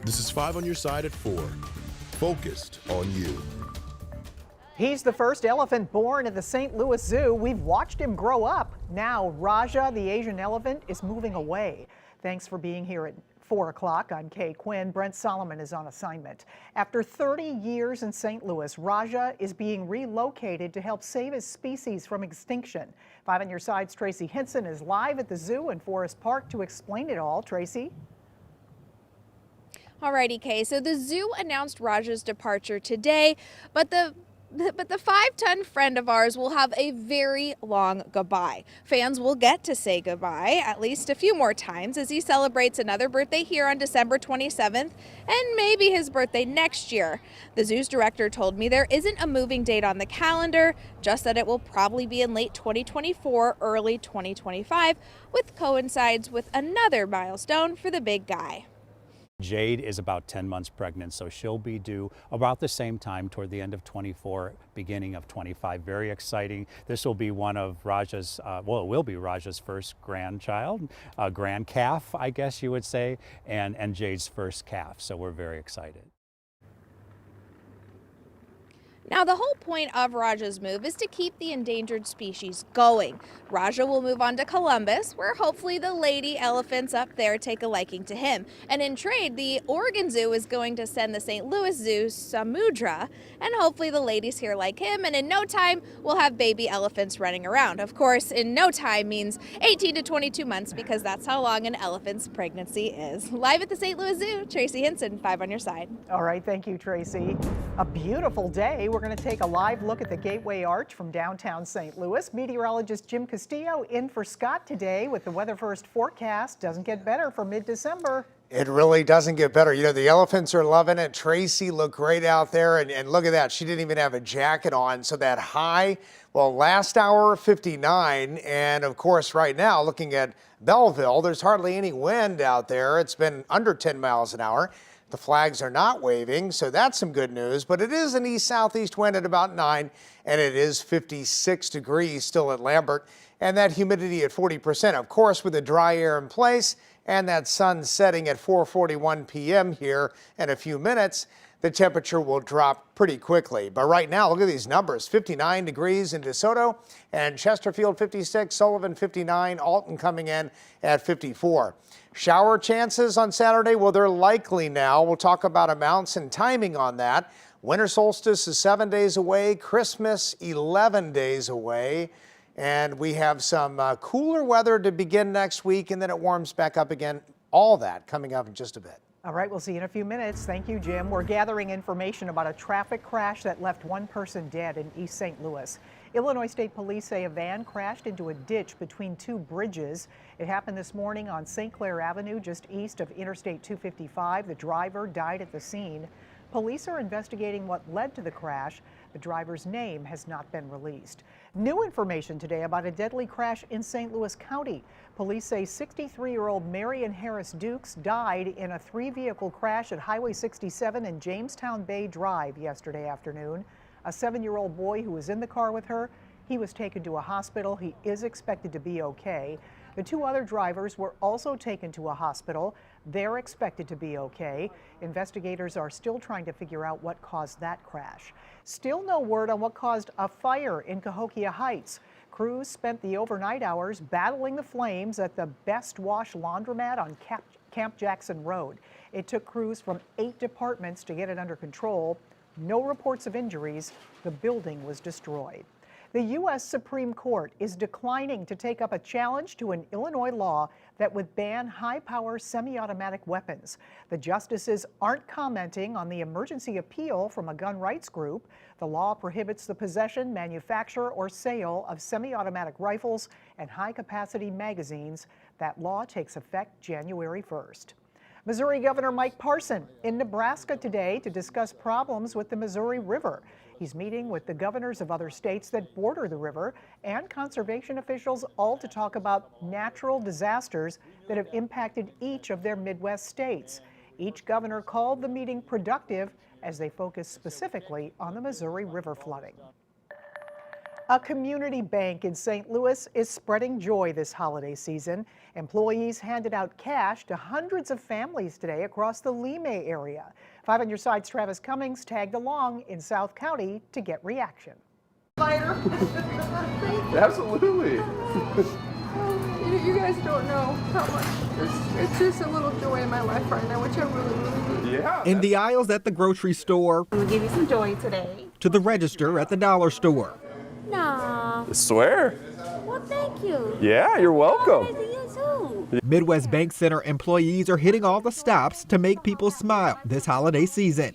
This is 5 on your side at 4. Focused on you. He's the first elephant born at the St. Louis Zoo. We've watched him grow up. Now, Raja, the Asian elephant, is moving away. Thanks for being here at 4 o'clock. I'm Kay Quinn. Brent Solomon is on assignment. After 30 years in St. Louis, Raja is being relocated to help save his species from extinction. 5 on your side's Tracy Hinson is live at the zoo in Forest Park to explain it all. Tracy? Alrighty, Kay. So the zoo announced Raja's departure today, but the 5-ton friend of ours will have a very long goodbye. Fans will get to say goodbye at least a few more times as he celebrates another birthday here on December 27th and maybe his birthday next year. The zoo's director told me there isn't a moving date on the calendar, just that it will probably be in late 2024, early 2025, which coincides with another milestone for the big guy. Jade is about 10 months pregnant, so she'll be due about the same time toward the end of 24, beginning of 25. Very exciting. This will be one of Raja's, it will be Raja's first grandchild, grand calf, I guess you would say, and Jade's first calf. So we're very excited. Now, the whole point of Raja's move is to keep the endangered species going. Raja will move on to Columbus, where hopefully the lady elephants up there take a liking to him. And in trade, the Oregon Zoo is going to send the St. Louis Zoo Samudra, and hopefully the ladies here like him, and in no time, we'll have baby elephants running around. Of course, in no time means 18 to 22 months, because that's how long an elephant's pregnancy is. Live at the St. Louis Zoo, Tracy Hinson, 5 on your side. All right, thank you, Tracy. A beautiful day. We're going to take a live look at the Gateway Arch from downtown St. Louis. Meteorologist Jim Castillo in for Scott today with the Weather First forecast. Doesn't get better for mid-December. It really doesn't get better. You know, the elephants are loving it. Tracy looked great out there. And look at that. She didn't even have a jacket on. So that high, well, last hour, 59. And of course, right now, looking at Belleville, there's hardly any wind out there. It's been under 10 miles an hour. The flags are not waving, so that's some good news, but it is an east-southeast wind at about 9, and it is 56 degrees still at Lambert, and that humidity at 40%. Of course, with the dry air in place and that sun setting at 4:41 p.m. here in a few minutes, the temperature will drop pretty quickly. But right now, look at these numbers. 59 degrees in DeSoto and Chesterfield 56, Sullivan 59, Alton coming in at 54. Shower chances on Saturday, well, they're likely now. We'll talk about amounts and timing on that. Winter solstice is 7 days away, Christmas 11 days away. And we have some cooler weather to begin next week, and then it warms back up again. All that coming up in just a bit. All right, we'll see you in a few minutes. Thank you, Jim. We're gathering information about a traffic crash that left one person dead in East St. Louis. Illinois State Police say a van crashed into a ditch between 2 bridges. It happened this morning on St. Clair Avenue, just east of Interstate 255. The driver died at the scene. Police are investigating what led to the crash. The driver's name has not been released. New information today about a deadly crash in St. Louis County. Police say 63-year-old Marion Harris Dukes died in a 3-vehicle crash at Highway 67 and Jamestown Bay Drive yesterday afternoon. A 7-year-old boy who was in the car with her, he was taken to a hospital. He is expected to be okay. The 2 other drivers were also taken to a hospital. They're expected to be okay. Investigators are still trying to figure out what caused that crash. Still no word on what caused a fire in Cahokia Heights. Crews spent the overnight hours battling the flames at the Best Wash laundromat on Camp Jackson Road. It took crews from 8 departments to get it under control. No reports of injuries. The building was destroyed. The U.S. Supreme Court is declining to take up a challenge to an Illinois law that would ban high-power semi-automatic weapons. The justices aren't commenting on the emergency appeal from a gun rights group. The law prohibits the possession, manufacture, or sale of semi-automatic rifles and high-capacity magazines. That law takes effect January 1st. Missouri Governor Mike Parson in Nebraska today to discuss problems with the Missouri River. He's meeting with the governors of other states that border the river and conservation officials, all to talk about natural disasters that have impacted each of their Midwest states. Each governor called the meeting productive as they focus specifically on the Missouri River flooding. A community bank in St. Louis is spreading joy this holiday season. Employees handed out cash to hundreds of families today across the Limay area. 5 on your side's Travis Cummings tagged along in South County to get reaction. Absolutely. You guys don't know how much it's just a little joy in my life right now, which I really need. Yeah. In the aisles at the grocery store, I'm gonna give you some joy today. to the register at the dollar store. No. I swear. Well, thank you. Yeah, you're welcome. You too. Midwest Bank Center employees are hitting all the stops to make people smile this holiday season.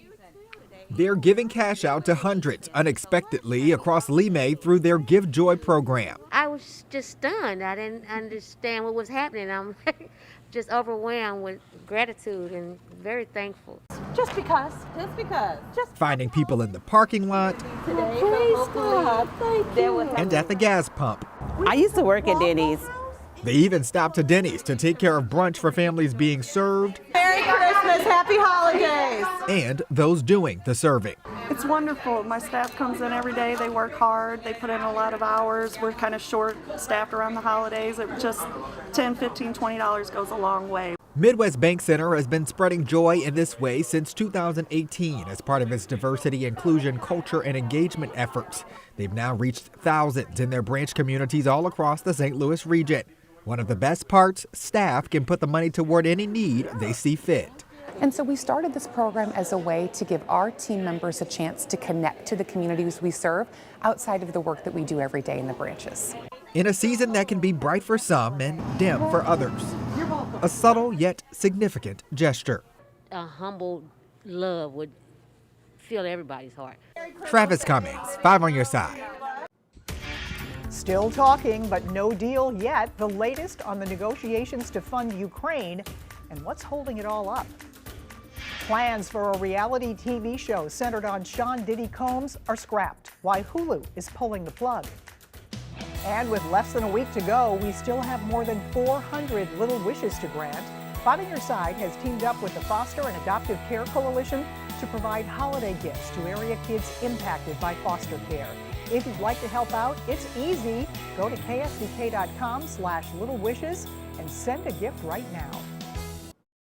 They're giving cash out to hundreds unexpectedly across Limay through their Give Joy program. I was just stunned. I didn't understand what was happening. I'm just overwhelmed with gratitude and very thankful. Just because. Finding people in the parking lot Today, praise God. Thank you. and at the gas pump. I used to work at Denny's. They even stopped to Denny's to take care of brunch for families being served Merry Christmas, Happy Holidays. and those doing the serving. It's wonderful. My staff comes in every day. They work hard. They put in a lot of hours. We're kind of short-staffed around the holidays. It just $10, $15, $20 goes a long way. Midwest Bank Center has been spreading joy in this way since 2018 as part of its diversity, inclusion, culture, and engagement efforts. They've now reached thousands in their branch communities all across the St. Louis region. One of the best parts, staff can put the money toward any need they see fit. And so we started this program as a way to give our team members a chance to connect to the communities we serve outside of the work that we do every day in the branches. In a season that can be bright for some and dim for others. A subtle yet significant gesture. A humble love would fill everybody's heart. Travis Cummings, 5 on your side. Still talking, but no deal yet. The latest on the negotiations to fund Ukraine and what's holding it all up. Plans for a reality TV show centered on Sean Diddy Combs are scrapped. Why Hulu is pulling the plug. And with less than a week to go, we still have more than 400 little wishes to grant. 5 on Your Side has teamed up with the Foster and Adoptive Care Coalition to provide holiday gifts to area kids impacted by foster care. If you'd like to help out, it's easy. Go to ksdk.com/littlewishes and send a gift right now.